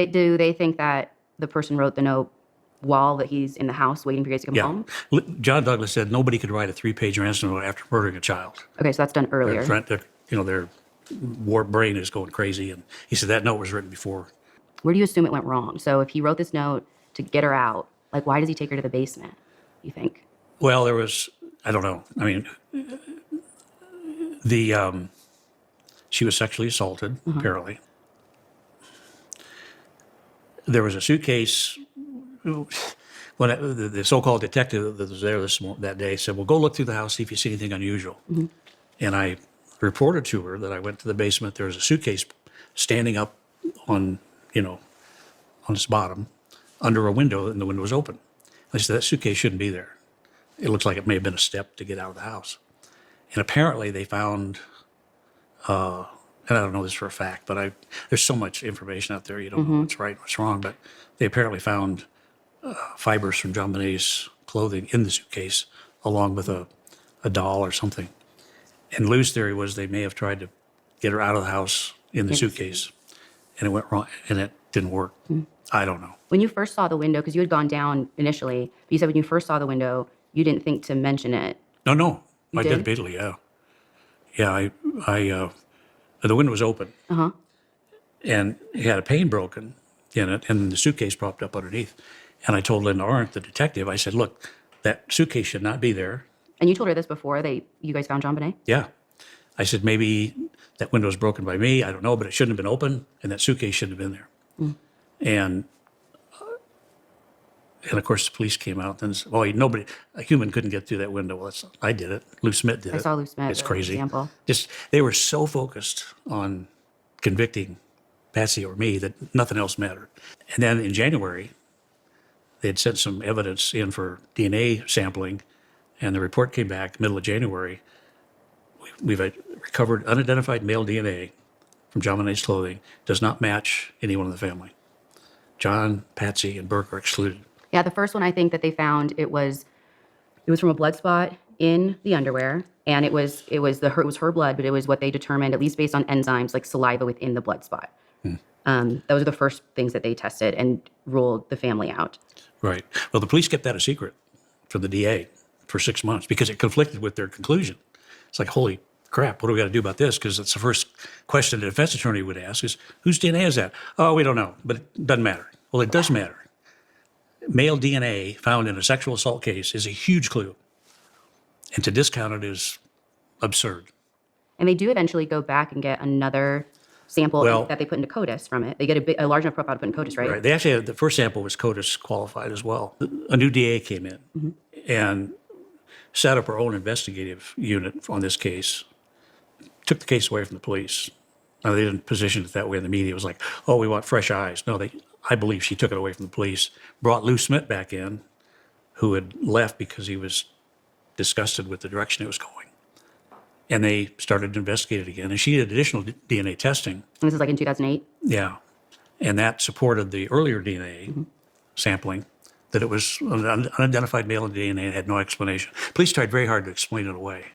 Do they think that the person wrote the note while that he's in the house waiting for you guys to come home? John Douglas said nobody could write a 3-page ransom note after murdering a child. Okay, so that's done earlier. Their warped brain is going crazy. And he said that note was written before. Where do you assume it went wrong? So if he wrote this note to get her out, like, why does he take her to the basement, you think? Well, I don't know. I mean, she was sexually assaulted, apparently. There was a suitcase. When the so-called detective that was there that day said, well, go look through the house, see if you see anything unusual. And I reported to her that I went to the basement. There was a suitcase standing up on its bottom under a window, and the window was open. I said, that suitcase shouldn't be there. It looks like it may have been a step to get out of the house. And apparently they found, and I don't know this for a fact, but there's so much information out there, you don't know what's right and what's wrong, but they apparently found fibers from JonBenét's clothing in the suitcase, along with a doll or something. And Lou's theory was they may have tried to get her out of the house in the suitcase, and it went wrong, and it didn't work. I don't know. When you first saw the window, because you had gone down initially, but you said when you first saw the window, you didn't think to mention it. No, I did immediately. Yeah. The window was open, and it had a pane broken in it, and the suitcase propped up underneath. And I told Linda Arndt, the detective, I said, look, that suitcase should not be there. And you told her this before you guys found JonBenét? Yeah. I said, maybe that window was broken by me. I don't know, but it shouldn't have been open, and that suitcase shouldn't have been there. And of course, the police came out and said, well, a human couldn't get through that window. Well, I did it. Lou Smith did it. I saw Lou Smith. It's crazy. Example. They were so focused on convicting Patsy or me that nothing else mattered. And then in January, they had sent some evidence in for DNA sampling, and the report came back middle of January. We've recovered unidentified male DNA from JonBenét's clothing. Does not match anyone in the family. John, Patsy, and Burke are excluded. Yeah, the first one I think that they found, it was from a blood spot in the underwear, and it was her blood, but it was what they determined, at least based on enzymes like saliva within the blood spot. Those are the first things that they tested and ruled the family out. Right. Well, the police kept that a secret from the DA for 6 months because it conflicted with their conclusion. It's like, holy crap, what do we got to do about this? Because it's the first question the defense attorney would ask is, whose DNA is that? Oh, we don't know, but it doesn't matter. Well, it does matter. Male DNA found in a sexual assault case is a huge clue. And to discount it is absurd. And they do eventually go back and get another sample that they put into CODIS from it. They get a large enough profile to put in CODIS, right? Right. They actually had, the first sample was CODIS qualified as well. A new DA came in and set up her own investigative unit on this case, took the case away from the police. Now, they didn't position it that way in the media. It was like, oh, we want fresh eyes. No, I believe she took it away from the police, brought Lou Smith back in, who had left because he was disgusted with the direction it was going. And they started to investigate it again. And she did additional DNA testing. And this is like in 2008? Yeah. And that supported the earlier DNA sampling, that it was an unidentified male DNA and had no explanation. Police tried very hard to explain it away.